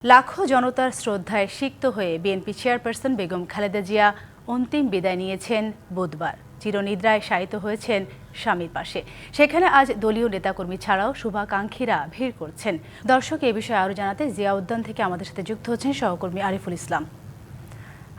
লাখো জনতার শ্রদ্ধায় সিক্ত হয়ে বিএনপি চেয়ারপারসন বেগম খালেদা জিয়া অন্তিম বিদায় নিয়েছেন বুধবার। চিরনিদ্রায় শায়িত হয়েছেন স্বামীর পাশে। সেখানে আজ দলীয় নেতাকর্মী ছাড়াও শুভাকাঙ্ক্ষীরা ভিড় করছেন। দর্শক এ বিষয়ে আরও জানাতে জিয়া উদ্যান থেকে আমাদের সাথে যুক্ত হচ্ছেন সহকর্মী আরিফুল ইসলাম।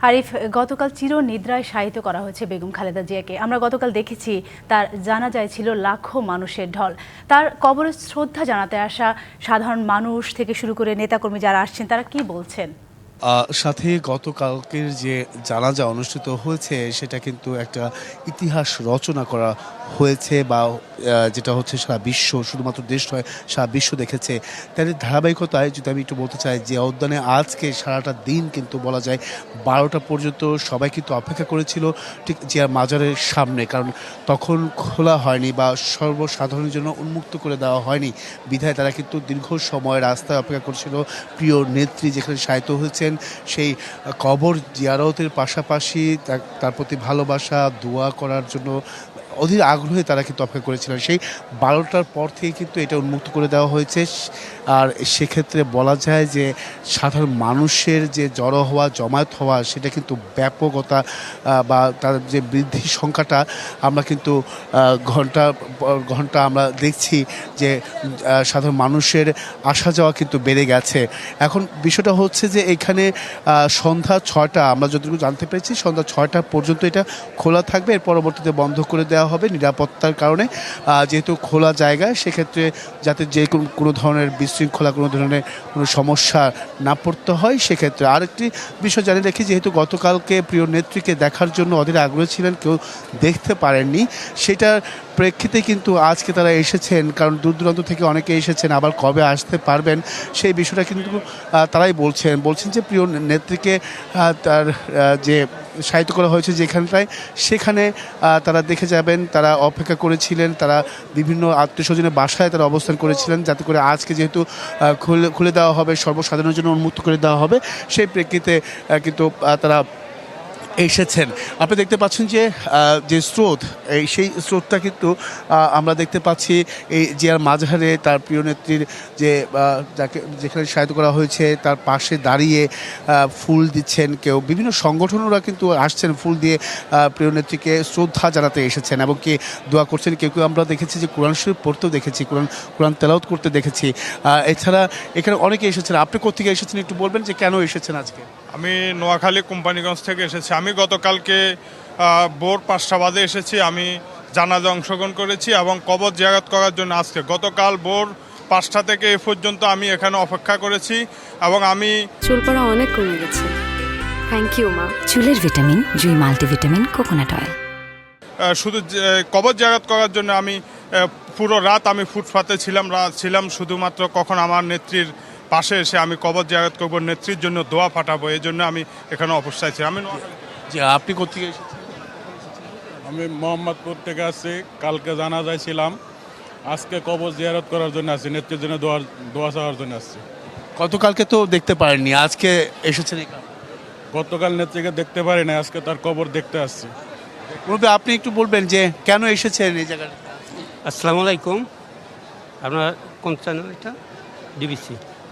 আরিফ, গতকাল চিরনিদ্রায় শায়িত করা হয়েছে বেগম খালেদা জিয়াকে। আমরা গতকাল দেখেছি তার জানাজায় ছিল লাখো মানুষের ঢল। তার কবরে শ্রদ্ধা জানাতে আসা সাধারণ মানুষ থেকে শুরু করে নেতাকর্মী যারা আসছেন তারা কি বলছেন? সাথে গতকালকের যে জানাজা অনুষ্ঠিত হয়েছে সেটা কিন্তু একটা ইতিহাস রচনা করা হয়েছে বা যেটা হচ্ছে সারা বিশ্ব, শুধুমাত্র দেশ নয় সারা বিশ্ব দেখেছে। তার ধারাবাহিকতায় যদি আমি একটু বলতে চাই যে উদ্যানে আজকে সারাটা দিন কিন্তু বলা যায় 12টা পর্যন্ত সবাই কিন্তু অপেক্ষা করেছিল ঠিক জিয়ার মাজারের সামনে, কারণ তখন খোলা হয়নি বা সর্বসাধারণের জন্য উন্মুক্ত করে দেওয়া হয়নি বিধায় তারা কিন্তু দীর্ঘ সময় রাস্তায় অপেক্ষা করছিল প্রিয় নেত্রী যেখানে শায়িত হয়েছেন সেই কবর জিয়ারতের পাশাপাশি তার প্রতি ভালোবাসা দোয়া করার জন্য অধীর আগ্রহে তারা কিন্তু অপেক্ষা করেছিলেন। সেই 12টার পর থেকে কিন্তু এটা উন্মুক্ত করে দেওয়া হয়েছে। আর সেক্ষেত্রে বলা যায় যে সাধারণ মানুষের যে জড়ো হওয়া জমায়েত হওয়া সেটা কিন্তু ব্যাপকতা বা তার যে বৃদ্ধি সংখ্যাটা আমরা কিন্তু ঘন্টা আমরা দেখছি যে সাধারণ মানুষের আসা যাওয়া কিন্তু বেড়ে গেছে। এখন বিষয়টা হচ্ছে যে এখানে সন্ধ্যা 6টা আমরা যতটুকু জানতে পেরেছি সন্ধ্যা 6টা পর্যন্ত এটা খোলা থাকবে, এর পরবর্তীতে বন্ধ করে দেওয়া হবে নিরাপত্তার কারণে। যেহেতু খোলা জায়গায় সেক্ষেত্রে যাতে যে কোনো ধরনের বিশৃঙ্খলা কোনো ধরনের কোনো সমস্যা না পড়তে হয় সেক্ষেত্রে। আরেকটি বিষয় জানিয়ে রাখি, যেহেতু গতকালকে প্রিয় নেত্রীকে দেখার জন্য অধীর আগ্রহী ছিলেন, কেউ দেখতে পারেননি, সেটার প্রেক্ষিতে কিন্তু আজকে তারা এসেছেন, কারণ দূর দূরান্ত থেকে অনেকে এসেছেন, আবার কবে আসতে পারবেন সেই বিষয়টা কিন্তু তারাই বলছেন যে প্রিয় নেত্রীকে তার যে শায়িত করা হয়েছে যেখানটায় সেখানে তারা দেখে যাবেন। তারা অপেক্ষা করেছিলেন, তারা বিভিন্ন আত্মীয় স্বজনের বাসায় তারা অবস্থান করেছিলেন যাতে করে আজকে যেহেতু খুলে দেওয়া হবে, সর্বসাধারণের জন্য উন্মুক্ত করে দেওয়া হবে, সেই প্রেক্ষিতে কিন্তু তারা এসেছেন। আপনি দেখতে পাচ্ছেন যে স্রোত, সেই স্রোতটা কিন্তু আমরা দেখতে পাচ্ছি এই জিয়ার মাঝারে তার প্রিয় নেত্রীর যে যাকে যেখানে শায়িত করা হয়েছে তার পাশে দাঁড়িয়ে ফুল দিচ্ছেন কেউ, বিভিন্ন সংগঠনরা কিন্তু আসছেন ফুল দিয়ে প্রিয় নেত্রীকে শ্রদ্ধা জানাতে এসেছেন এবং কি দোয়া করছেন। কেউ কেউ আমরা দেখেছি যে কোরআন শরীফ পড়তেও দেখেছি, কোরআন তেলাওয়াত করতে দেখেছি। এছাড়া এখানে অনেকে এসেছেন। আপনি কোথেকে এসেছেন একটু বলবেন যে কেন এসেছেন আজকে? আমি নোয়াখালী কোম্পানিগঞ্জ থেকে এসেছি। আমি গতকালকে ভোর 5টা বাজে এসেছি। আমি জানাজা অংশগ্রহণ করেছি এবং কবর জিয়ারত করার জন্য আজকে গতকাল ভোর 5টা থেকে এ পর্যন্ত আমি এখানে অপেক্ষা করেছি এবং আমি চুল পড়া অনেক কমে গেছে। থ্যাংক ইউ মা। চুলের ভিটামিন জুই মাল্টিভিটামিন কোকোনাট অয়েল। শুধু কবর জিয়ারত করার জন্য আমি পুরো রাত আমি ফুটপাতে ছিলাম শুধুমাত্র কখন আমার নেত্রীর পাশে এসে আমি কবর জিয়ারত করবো, নেত্রীর জন্য দোয়া ফাটাবো, এই জন্য আমি এখানে অবস্থায় ছিলাম। যে আপনি কোথেকে এসেছেন? আমি মোহাম্মদপুর থেকে আসছি। কালকে জানাজায় ছিলাম, আজকে কবর জিয়ারত করার জন্য আসছি, নেত্রীর জন্য দোয়া চাওয়ার জন্য আসছি। গতকালকে তো দেখতে পারেননি, আজকে এসেছেন এই কারণে? গতকাল নেত্রীকে দেখতে পারি না, আজকে তার কবর দেখতে আসছি। আপনি একটু বলবেন যে কেন এসেছেন এই জায়গায়? আসসালামু আলাইকুম। আপনার কোন চ্যানেল এটা?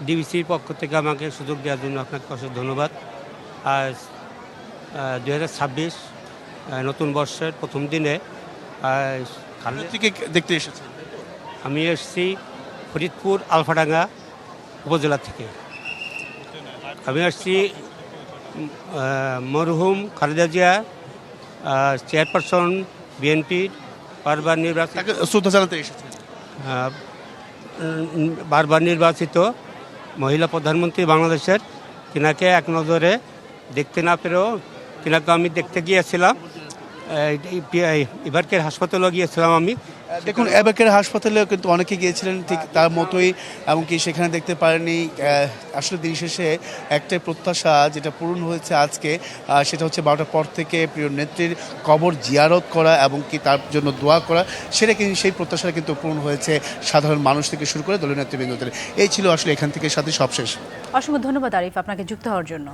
ডিবিসির পক্ষ থেকে আমাকে সুযোগ দেওয়ার জন্য আপনাকে অশেষ ধন্যবাদ। আজ 2026 নতুন বর্ষের প্রথম দিনে থেকে দেখতে এসেছেন? আমি এসেছি ফরিদপুর আলফাডাঙ্গা উপজেলা থেকে। আমি আসছি মরহুম খালেদা জিয়া চেয়ারপারসন বিএনপির বারবার নির্বাচিত, শ্রদ্ধা জানাতে এসেছেন। বারবার নির্বাচিত মহিলা প্রধানমন্ত্রী বাংলাদেশের, তিনাকে এক নজরে দেখতে না পেরেও তিনাকে আমি দেখতে গিয়েছিলাম। এবারকের হাসপাতালেও গিয়েছিলাম আমি। দেখুন, এবারকের হাসপাতালেও কিন্তু অনেকে গিয়েছিলেন ঠিক তার মতোই, এমনকি সেখানে দেখতে পারেনি। আসলে দিন শেষে একটাই প্রত্যাশা যেটা পূরণ হয়েছে আজকে, সেটা হচ্ছে 12টার পর থেকে প্রিয় নেত্রীর কবর জিয়ারত করা এবং কি তার জন্য দোয়া করা, সেটা কিন্তু সেই প্রত্যাশাটা কিন্তু পূরণ হয়েছে সাধারণ মানুষ থেকে শুরু করে দলীয় নেতৃবৃন্দদের। এই ছিল আসলে এখান থেকে সাথে সবশেষ। অসংখ্য ধন্যবাদ আরিফ আপনাকে যুক্ত হওয়ার জন্য।